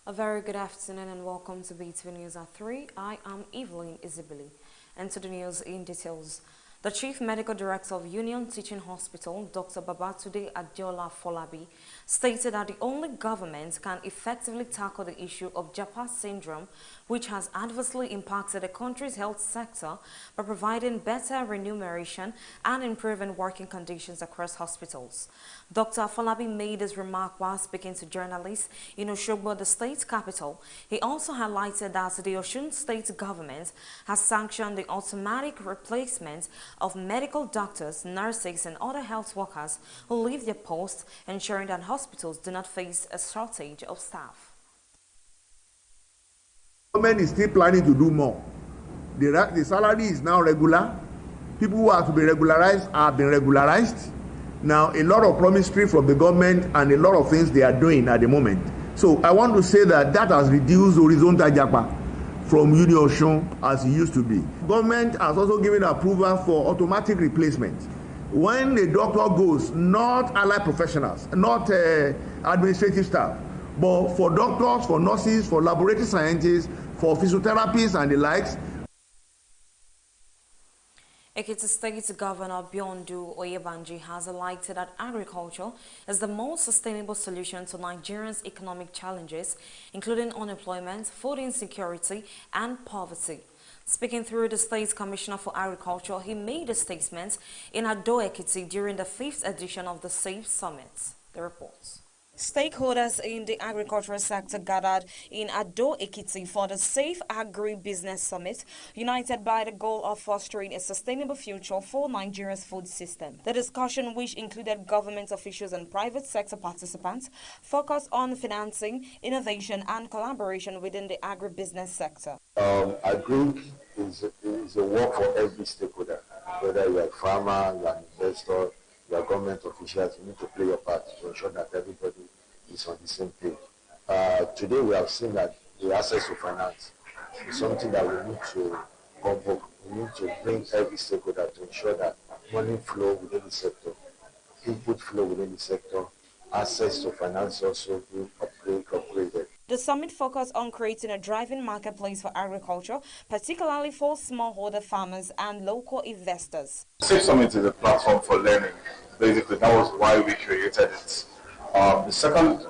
A very good afternoon and welcome to BeeTv News at 3. I am Evelyn Isabili. And to the news in details. The Chief Medical Director of Union Teaching Hospital, Dr. Babatunde Adeola Folabi, stated that the only government can effectively tackle the issue of Japa syndrome, which has adversely impacted the country's health sector by providing better remuneration and improving working conditions across hospitals. Dr. Folabi made his remark while speaking to journalists in Osogbo, the state capital. He also highlighted that the Osun state government has sanctioned the automatic replacement of medical doctors, nurses, and other health workers who leave their posts, ensuring that hospitals do not face a shortage of staff. The government is still planning to do more. The salary is now regular. People who are to be regularized have been regularized. Now, a lot of promissory from the government and a lot of things they are doing at the moment. So I want to say that has reduced horizontal japa from Union as it used to be. Government has also given approval for automatic replacement. When a doctor goes, not allied professionals, not administrative staff, but for doctors, for nurses, for laboratory scientists, for physiotherapists and the likes. Ekiti State Governor Biondu Oyebanji has highlighted that agriculture is the most sustainable solution to Nigeria's economic challenges, including unemployment, food insecurity, and poverty. Speaking through the State Commissioner for Agriculture, he made a statement in Ado Ekiti during the 5th edition of the SAFE Summit. The reports. Stakeholders in the agricultural sector gathered in Ado Ekiti for the Safe Agri-Business Summit, united by the goal of fostering a sustainable future for Nigeria's food system. The discussion, which included government officials and private sector participants, focused on financing, innovation, and collaboration within the agribusiness sector. Agri is a work for every stakeholder, whether you are a farmer, you are an investor, your government officials, you need to play your part to ensure that everybody is on the same page. Today we have seen that the access to finance is something that we need to convoke. We need to bring every stakeholder to ensure that money flow within the sector, input flow within the sector, access to finance also being upgraded. The summit focused on creating a driving marketplace for agriculture, particularly for smallholder farmers and local investors. SAFE Summit is a platform for learning. Basically, that was why we created it. The second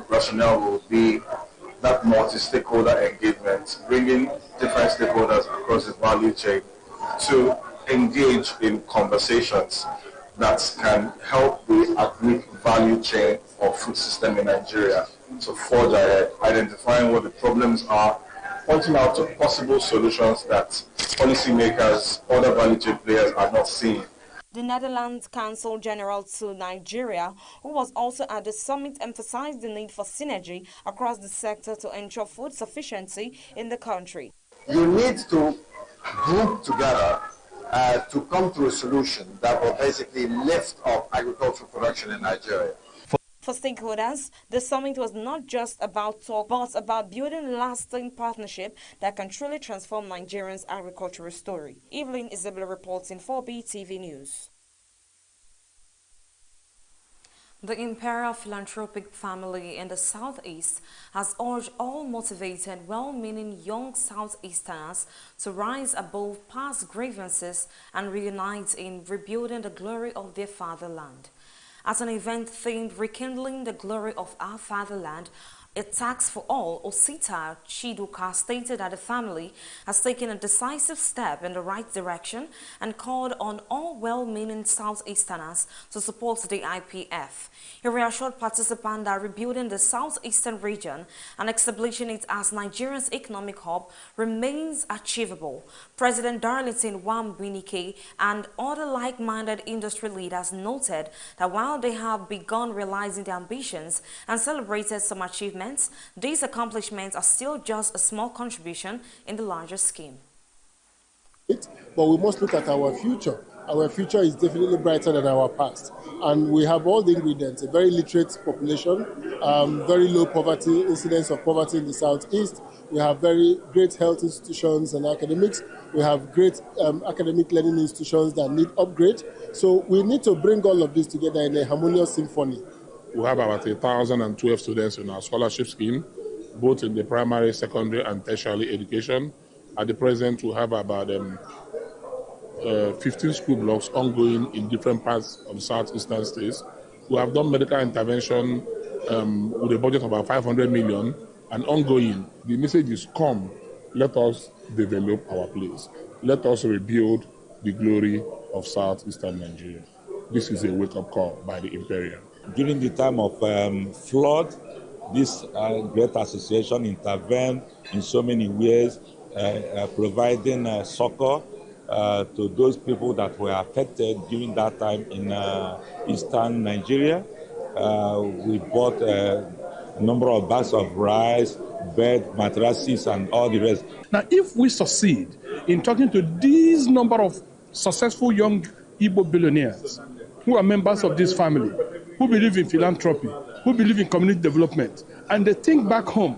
rationale will be that multi-stakeholder engagement, bringing different stakeholders across the value chain to engage in conversations that can help the agri value chain or food system in Nigeria to forge ahead, identifying what the problems are, pointing out to possible solutions that policymakers, other value chain players are not seeing. The Netherlands Consul General to Nigeria, who was also at the summit, emphasized the need for synergy across the sector to ensure food sufficiency in the country. You need to group together to come to a solution that will basically lift up agricultural production in Nigeria. For stakeholders, the summit was not just about talk, but about building lasting partnership that can truly transform Nigerians' agricultural story. Evelyn Isabella reporting for BeeTv News. The Imperial Philanthropic Family in the Southeast has urged all motivated, well-meaning young Southeasterners to rise above past grievances and reunite in rebuilding the glory of their fatherland. At an event themed Rekindling the Glory of Our Fatherland, a Tax for All, Osita Chiduka stated that the family has taken a decisive step in the right direction and called on all well-meaning Southeasterners to support the IPF. He reassured participants that rebuilding the Southeastern region and establishing it as Nigeria's economic hub remains achievable. President Darlington Wambinike and other like-minded industry leaders noted that while they have begun realizing their ambitions and celebrated some achievements, these accomplishments are still just a small contribution in the larger scheme. But we must look at our future. Our future is definitely brighter than our past. And we have all the ingredients: a very literate population, very low poverty, incidence of poverty in the Southeast. We have very great health institutions and academics. We have great academic learning institutions that need upgrade. So we need to bring all of this together in a harmonious symphony. We have about 1,012 students in our scholarship scheme. both in the primary, secondary, and tertiary education. At the present, we have about 15 school blocks ongoing in different parts of the southeastern states. We have done medical intervention with a budget of about 500 million and ongoing. The message is, come, let us develop our place. Let us rebuild the glory of southeastern Nigeria. This is a wake-up call by the Imperial. During the time of flood, this great association intervened in so many ways, providing succor to those people that were affected during that time in eastern Nigeria. We bought a number of bags of rice, bed, mattresses, and all the rest. Now, if we succeed in talking to these number of successful young Igbo billionaires who are members of this family, who believe in philanthropy, who believe in community development, and they think back home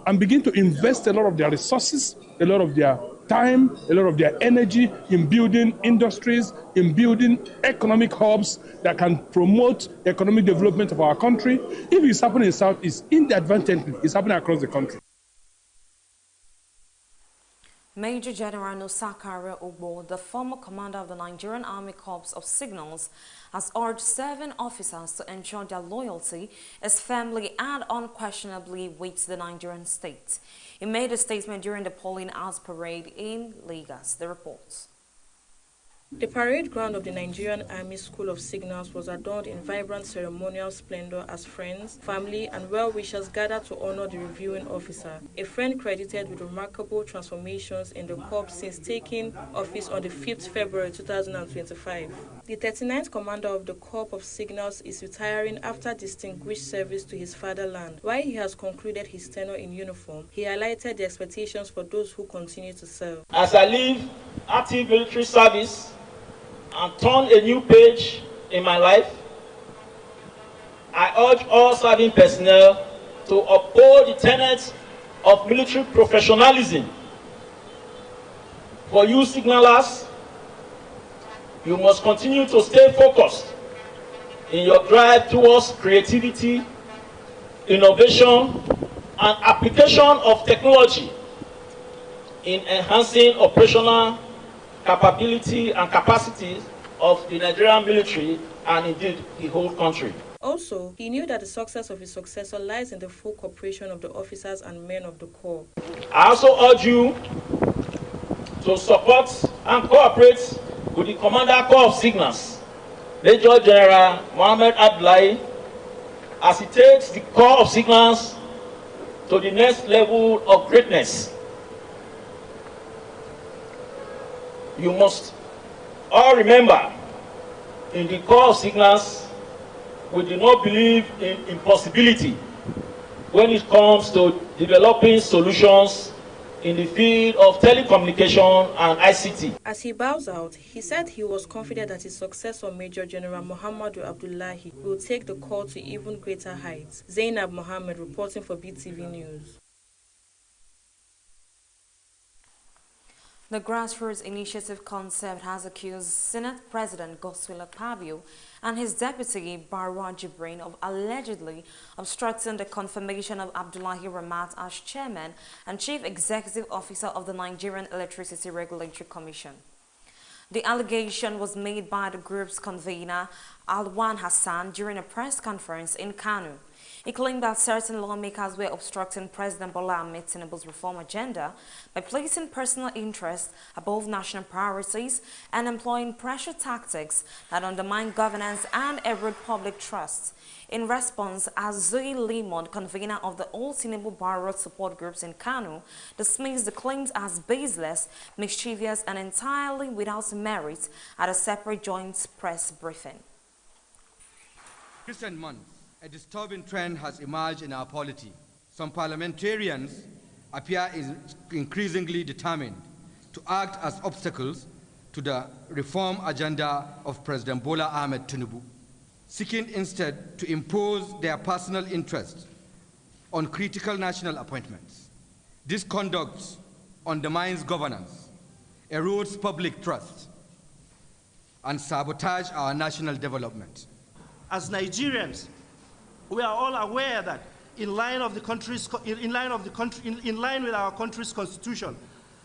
and begin to invest a lot of their resources, a lot of their time, a lot of their energy in building industries, in building economic hubs that can promote the economic development of our country. If it's happening in the Southeast, inadvertently, it's happening across the country. Major General Nosakara Ogbo, the former commander of the Nigerian Army Corps of Signals, has urged 7 officers to ensure their loyalty is firmly and unquestionably with the Nigerian state. He made a statement during the polling house parade in Lagos. The reports. The parade ground of the Nigerian Army School of Signals was adorned in vibrant ceremonial splendor as friends, family, and well-wishers gathered to honor the reviewing officer, a friend credited with remarkable transformations in the Corps since taking office on the 5th February 2025. The 39th commander of the Corps of Signals is retiring after distinguished service to his fatherland. While he has concluded his tenure in uniform, he highlighted the expectations for those who continue to serve. As I leave active military service and turn a new page in my life, I urge all serving personnel to uphold the tenets of military professionalism. For you signalers, you must continue to stay focused in your drive towards creativity, innovation, and application of technology in enhancing operational capability and capacities of the Nigerian military and indeed the whole country. Also, he knew that the success of his successor lies in the full cooperation of the officers and men of the Corps. I also urge you to support and cooperate with the Commander Corps of Signals, Major General Mohammed Abdullahi, as he takes the Corps of Signals to the next level of greatness. You must all remember, in the Corps of Signals, we do not believe in impossibility when it comes to developing solutions in the field of telecommunication and ICT. As he bows out, he said he was confident that his successor, Major General Muhammadu Abdullahi, will take the Corps to even greater heights. Zainab Mohammed reporting for BeeTv News. The Grassroots Initiative concept has accused Senate President Godswill Akpabio and his deputy Barwa Jibrin of allegedly obstructing the confirmation of Abdullahi Ramat as chairman and chief executive officer of the Nigerian Electricity Regulatory Commission. The allegation was made by the group's convener Alwan Hassan during a press conference in Kano. He claimed that certain lawmakers were obstructing President Bola Ahmed Tinubu's reform agenda by placing personal interests above national priorities and employing pressure tactics that undermine governance and erode public trust. In response, Azui Limon, convener of the All Tinubu Barrow support groups in Kano, dismissed the claims as baseless, mischievous, and entirely without merit at a separate joint press briefing. Recent months, a disturbing trend has emerged in our polity. Some parliamentarians appear increasingly determined to act as obstacles to the reform agenda of President Bola Ahmed Tinubu, seeking instead to impose their personal interests on critical national appointments. This conduct undermines governance, erodes public trust, and sabotages our national development. As Nigerians, we are all aware that in line with our country's constitution.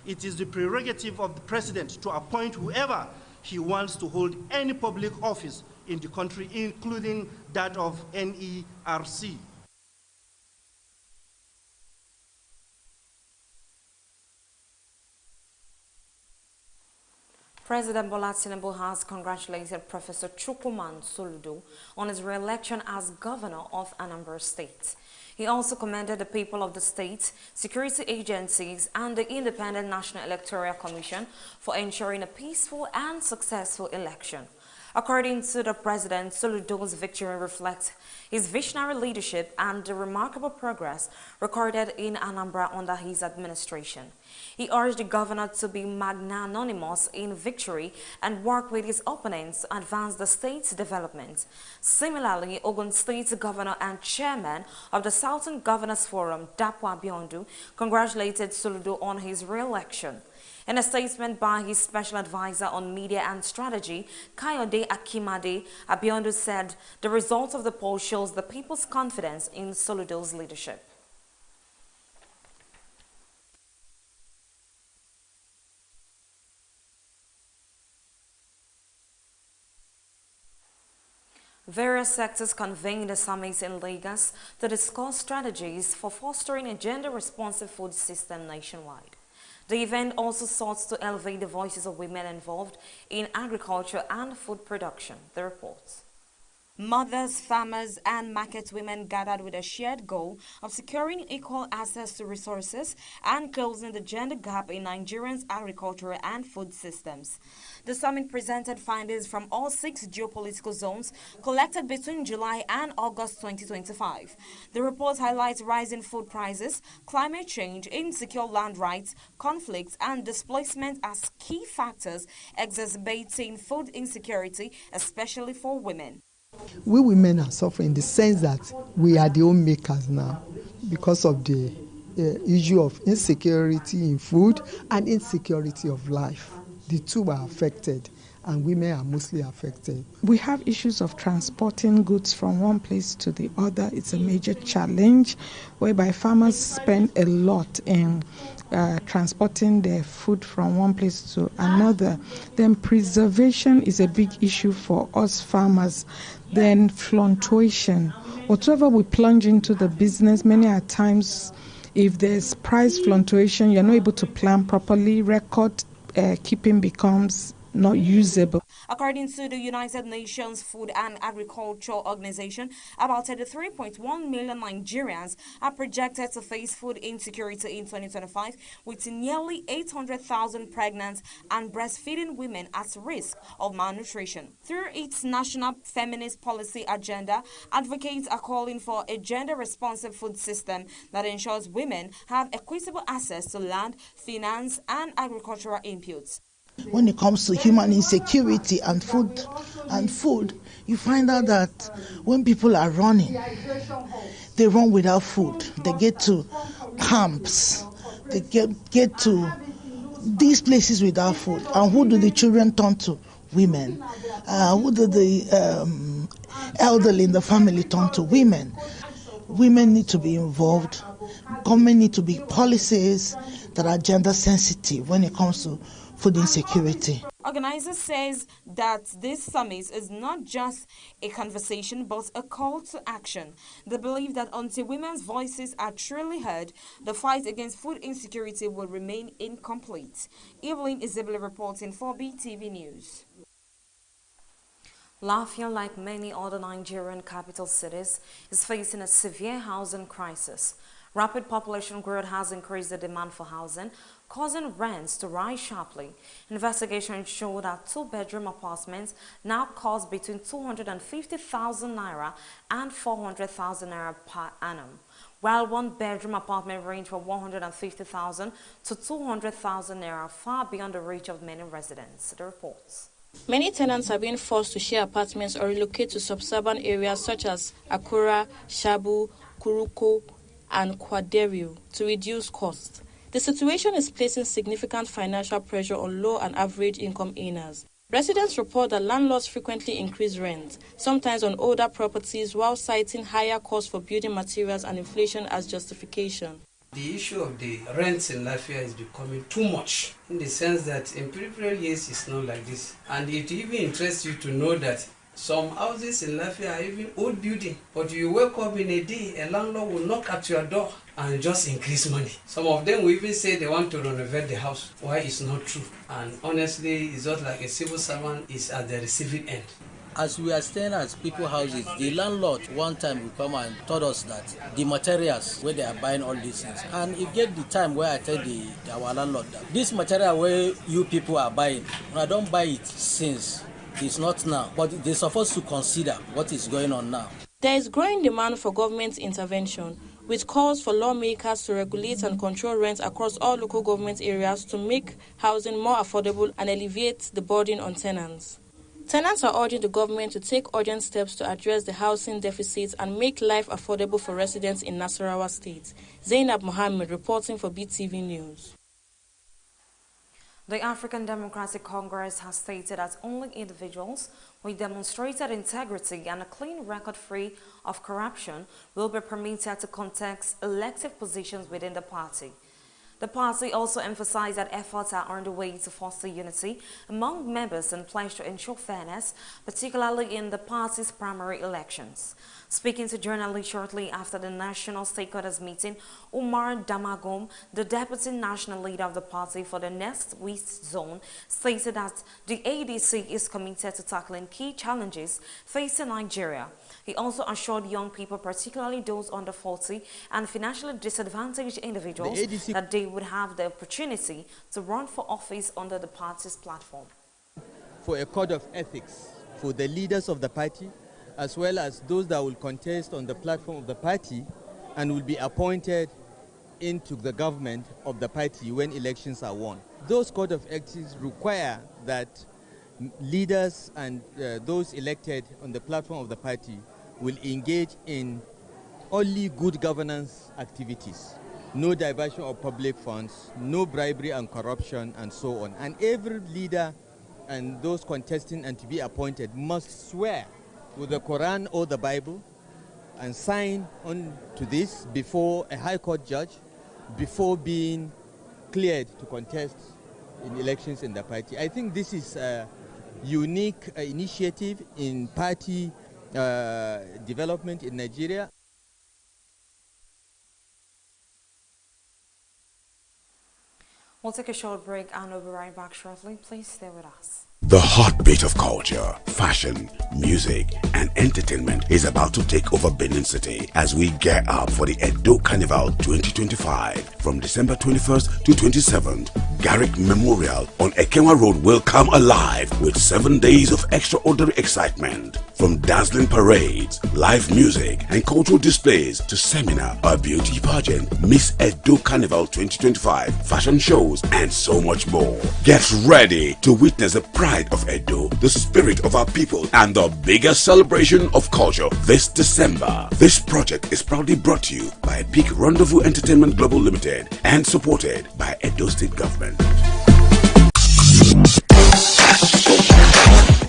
It is the prerogative of the president to appoint whoever he wants to hold any public office in the country, including that of NERC. President Bola Tinubu has congratulated Professor Chukwuman Soludo on his re-election as governor of Anambra State. He also commended the people of the state, security agencies, and the Independent National Electoral Commission for ensuring a peaceful and successful election. According to the president, Soludo's victory reflects his visionary leadership and the remarkable progress recorded in Anambra under his administration. He urged the governor to be magnanimous in victory and work with his opponents to advance the state's development. Similarly, Ogun State's governor and chairman of the Southern Governors Forum, Dapo Abiodun, congratulated Soludo on his re-election. In a statement by his special advisor on media and strategy, Kayode Akimade, Abiodun said the result of the poll shows the people's confidence in Soludo's leadership. Various sectors convened a summit in Lagos to discuss strategies for fostering a gender-responsive food system nationwide. The event also sought to elevate the voices of women involved in agriculture and food production, the reports. Mothers, farmers, and market women gathered with a shared goal of securing equal access to resources and closing the gender gap in Nigeria's agricultural and food systems. The summit presented findings from all 6 geopolitical zones collected between July and August 2025. The report highlights rising food prices, climate change, insecure land rights, conflicts, and displacement as key factors exacerbating food insecurity, especially for women. We women are suffering in the sense that we are the homemakers now because of the issue of insecurity in food and insecurity of life. The two are affected, and women are mostly affected. We have issues of transporting goods from one place to the other. It's a major challenge whereby farmers spend a lot in transporting their food from one place to another. Then preservation is a big issue for us farmers. Then fluctuation. Whatever we plunge into the business, many a times, if there's price fluctuation, you're not able to plan properly. Record keeping becomes not usable. According to the United Nations Food and Agriculture Organization, about 33.1 million Nigerians are projected to face food insecurity in 2025, with nearly 800,000 pregnant and breastfeeding women at risk of malnutrition. Through its national feminist policy agenda, advocates are calling for a gender-responsive food system that ensures women have equitable access to land, finance, and agricultural inputs. When it comes to human insecurity and food, you find out that when people are running, they run without food. They get to camps, they get to these places without food. And who do the children turn to? Women. Who do the elderly in the family turn to? Women. Women need to be involved. Government need to be policies that are gender sensitive when it comes to food insecurity. Organizers says that this summit is not just a conversation but a call to action. They believe that until women's voices are truly heard, the fight against food insecurity will remain incomplete. Evelyn Isabella reporting for BeeTv News. Lafayette, like many other Nigerian capital cities, is facing a severe housing crisis. Rapid population growth has increased the demand for housing, causing rents to rise sharply. Investigations show that 2-bedroom apartments now cost between 250,000 naira and 400,000 naira per annum, while 1-bedroom apartment range from 150,000 to 200,000 naira, far beyond the reach of many residents. The reports. Many tenants are being forced to share apartments or relocate to sub-urban areas such as Akura, Shabu, Kuruko, and Kwaderio to reduce costs. The situation is placing significant financial pressure on low and average income earners. Residents report that landlords frequently increase rent, sometimes on older properties, while citing higher costs for building materials and inflation as justification. The issue of the rents in Lafia is becoming too much, in the sense that in previous years it's not like this. And it even interests you to know that some houses in Lafia are even old building, but you wake up in a day, a landlord will knock at your door and just increase money. Some of them will even say they want to renovate the house. Why it's not true. And honestly, it's just like a civil servant is at the receiving end. As we are staying at people's houses, the landlord one time will come and told us that the materials where they are buying all these things. And it get the time where I tell our landlord that this material where you people are buying, I don't buy it since it's not now, but they're supposed to consider what is going on now. There is growing demand for government intervention, with calls for lawmakers to regulate and control rent across all local government areas to make housing more affordable and alleviate the burden on tenants. Tenants are urging the government to take urgent steps to address the housing deficit and make life affordable for residents in Nasarawa State. Zainab Mohammed reporting for BeeTv News. The African Democratic Congress has stated that only individuals with demonstrated integrity and a clean record free of corruption will be permitted to contest elective positions within the party. The party also emphasized that efforts are underway to foster unity among members and pledged to ensure fairness, particularly in the party's primary elections. Speaking to journalists shortly after the national stakeholders meeting, Umar Damagum, the deputy national leader of the party for the Next West Zone, stated that the ADC is committed to tackling key challenges facing Nigeria. He also assured young people, particularly those under 40 and financially disadvantaged individuals, that they would have the opportunity to run for office under the party's platform. For a code of ethics for the leaders of the party, as well as those that will contest on the platform of the party and will be appointed into the government of the party when elections are won. Those code of ethics require that leaders and those elected on the platform of the party will engage in only good governance activities, no diversion of public funds, no bribery and corruption, and so on. And every leader and those contesting and to be appointed must swear with the Quran or the Bible and sign on to this before a high court judge, before being cleared to contest in elections in the party. I think this is a unique initiative in party development in Nigeria. We'll take a short break and we'll be right back shortly. Please stay with us. The heartbeat of culture, fashion, music, and entertainment is about to take over Benin City as we gear up for the Edo Carnival 2025 from December 21st to 27th. Garrick Memorial on Ekenwa Road will come alive with 7 days of extraordinary excitement. From dazzling parades, live music, and cultural displays to seminar, a beauty pageant, Miss Edo Carnival 2025, fashion shows, and so much more. Get ready to witness the pride of Edo, the spirit of our people, and the biggest celebration of culture this December. This project is proudly brought to you by Peak Rendezvous Entertainment Global Limited and supported by Edo State Government.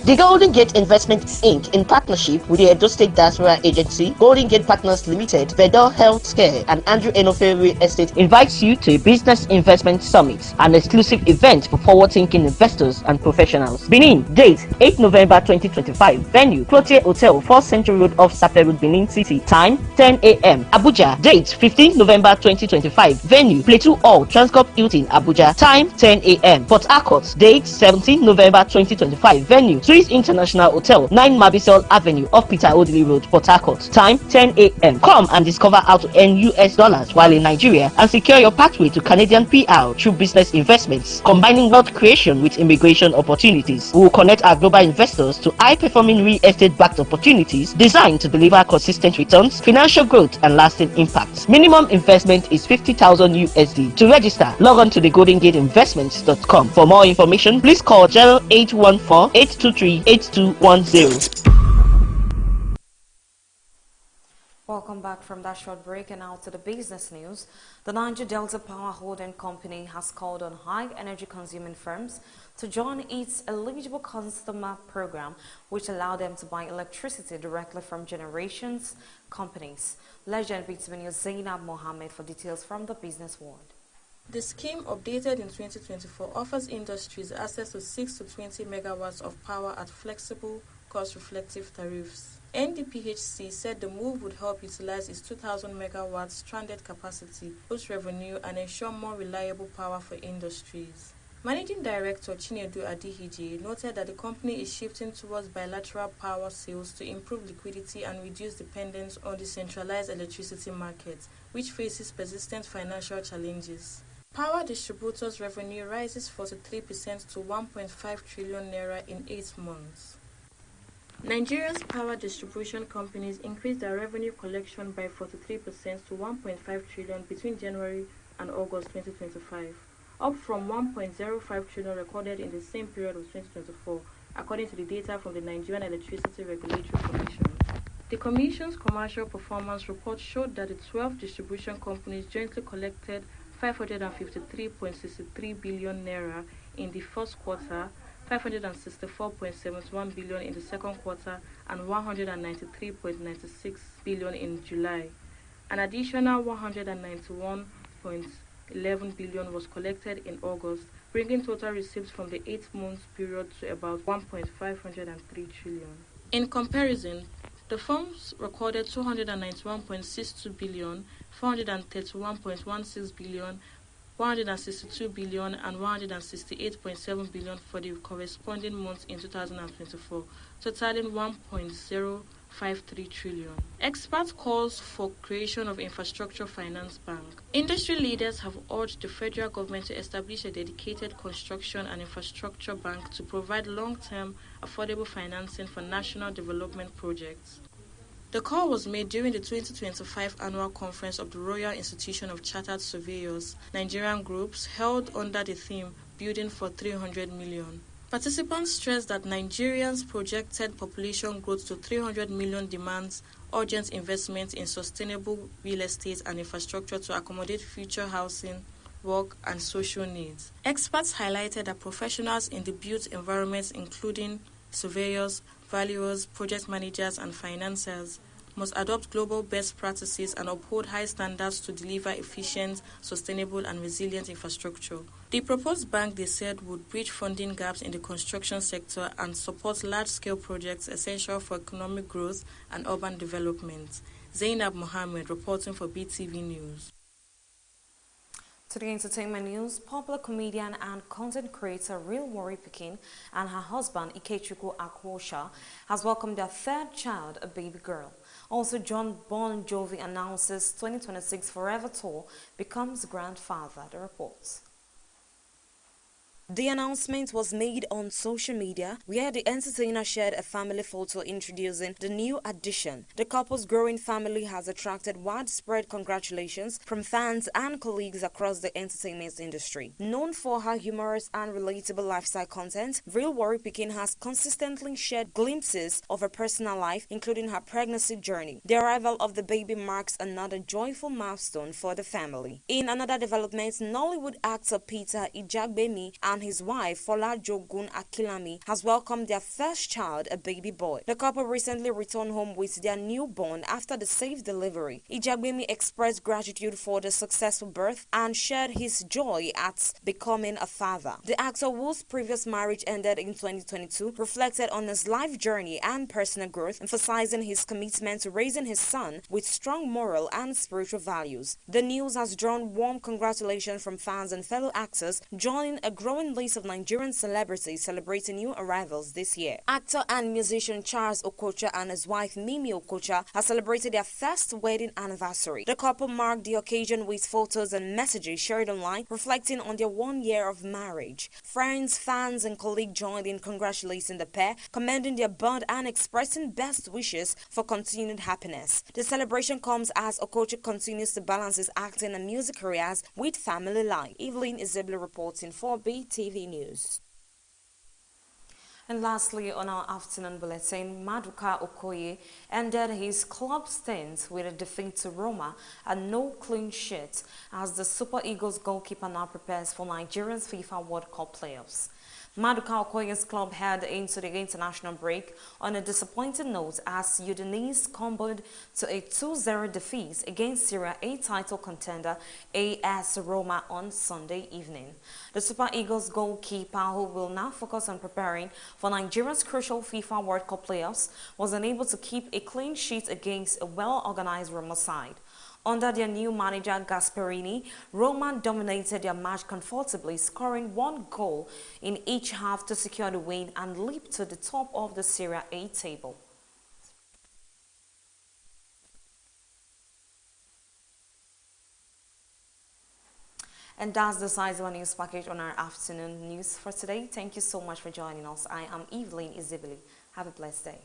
The Golden Gate Investments Inc. in partnership with the Edo State Diaspora Agency, Golden Gate Partners Limited, Vedor Healthcare, and Andrew Enofe Real Estate invites you to a Business Investment Summit, an exclusive event for forward-thinking investors and professionals. Benin, date 8 November 2025. Venue, Clotier Hotel, 4th Central Road off Sape Road, Benin City. Time 10 a.m. Abuja, date 15 November 2025. Venue, Plateau Hall, Transcorp Hilton, Abuja. Time 10 a.m. Port Harcourt, date 17 November 2025. Venue, Swiss International Hotel, 9 Mabisol Avenue, off Peter Odili Road, Port Harcourt. Time 10 a.m. Come and discover how to earn US dollars while in Nigeria and secure your pathway to Canadian PR through business investments, combining wealth creation with immigration opportunities. We will connect our global investors to high-performing real estate-backed opportunities designed to deliver consistent returns, financial growth, and lasting impact. Minimum investment is 50,000 USD. To register, log on to thegoldengateinvestments.com. For more information, please call 0814-823-8210. Welcome back from that short break and now to the business news. The Niger Delta Power Holding Company has called on high energy consuming firms to join its eligible customer program, which allow them to buy electricity directly from generations companies. Legend BeeTv News Zainab Mohammed for details from the business world. The scheme, updated in 2024, offers industries access to 6 to 20 megawatts of power at flexible, cost-reflective tariffs. NDPHC said the move would help utilize its 2,000 megawatts stranded capacity, boost revenue, and ensure more reliable power for industries. Managing Director Chinedu Adihiji noted that the company is shifting towards bilateral power sales to improve liquidity and reduce dependence on the centralized electricity market, which faces persistent financial challenges. Power distributors' revenue rises 43% to 1.5 trillion naira in 8 months. Nigeria's power distribution companies increased their revenue collection by 43% to 1.5 trillion between January and August 2025, up from 1.05 trillion recorded in the same period of 2024, according to the data from the Nigerian Electricity Regulatory Commission. The Commission's commercial performance report showed that the 12 distribution companies jointly collected 553.63 billion naira in the first quarter, 564.71 billion in the second quarter, and 193.96 billion in July. An additional 191.11 billion was collected in August, bringing total receipts from the 8-month period to about 1.503 trillion. In comparison, the firms recorded 291.62 billion, 431.16 billion, 162 billion and 168.7 billion for the corresponding months in 2024, totaling 1.053 trillion. Experts calls for creation of infrastructure finance bank. Industry leaders have urged the federal government to establish a dedicated construction and infrastructure bank to provide long-term affordable financing for national development projects. The call was made during the 2025 annual conference of the Royal Institution of Chartered Surveyors, Nigerian groups, held under the theme Building for 300 Million. Participants stressed that Nigerians' projected population growth to 300 million demands urgent investment in sustainable real estate and infrastructure to accommodate future housing, work, and social needs. Experts highlighted that professionals in the built environment, including surveyors, valuers, project managers, and financiers, must adopt global best practices and uphold high standards to deliver efficient, sustainable, and resilient infrastructure. The proposed bank, they said, would bridge funding gaps in the construction sector and support large-scale projects essential for economic growth and urban development. Zainab Mohammed reporting for BeeTv News. To the entertainment news, popular comedian and content creator Real Worry Pikin and her husband Ikechukwu Akwosha has welcomed their third child, a baby girl. Also, John Bon Jovi announces 2026 Forever Tour becomes grandfather. The reports. The announcement was made on social media, where the entertainer shared a family photo introducing the new addition. The couple's growing family has attracted widespread congratulations from fans and colleagues across the entertainment industry. Known for her humorous and relatable lifestyle content, Real Worry Pikin has consistently shared glimpses of her personal life, including her pregnancy journey. The arrival of the baby marks another joyful milestone for the family. In another development, Nollywood actor Peter Ijagbemi and his wife Fola Jogun Akilami has welcomed their first child, a baby boy. The couple recently returned home with their newborn after the safe delivery. Ijagbemi expressed gratitude for the successful birth and shared his joy at becoming a father. The actor, whose previous marriage ended in 2022, reflected on his life journey and personal growth, emphasizing his commitment to raising his son with strong moral and spiritual values. The news has drawn warm congratulations from fans and fellow actors, joining a growing list of Nigerian celebrities celebrating new arrivals this year. Actor and musician Charles Okocha and his wife Mimi Okocha have celebrated their first wedding anniversary. The couple marked the occasion with photos and messages shared online reflecting on their 1 year of marriage. Friends, fans, and colleagues joined in congratulating the pair, commending their bond and expressing best wishes for continued happiness. The celebration comes as Okocha continues to balance his acting and music careers with family life. Evelyn Isabella reporting for BeeTv News. And lastly, on our afternoon bulletin, Maduka Okoye ended his club stint with a defeat to Roma and no clean sheet as the Super Eagles goalkeeper now prepares for Nigeria's FIFA World Cup playoffs. Maduka Okoye's club head into the international break on a disappointing note as Udinese comboed to a 2-0 defeat against Serie A title contender AS Roma on Sunday evening. The Super Eagles goalkeeper, who will now focus on preparing for Nigeria's crucial FIFA World Cup playoffs, was unable to keep a clean sheet against a well-organized Roma side. Under their new manager Gasperini, Roma dominated their match comfortably, scoring 1 goal in each half to secure the win and leap to the top of the Serie A table. And that's the size of our news package on our afternoon news for today. Thank you so much for joining us. I am Evelyn Izibili. Have a blessed day.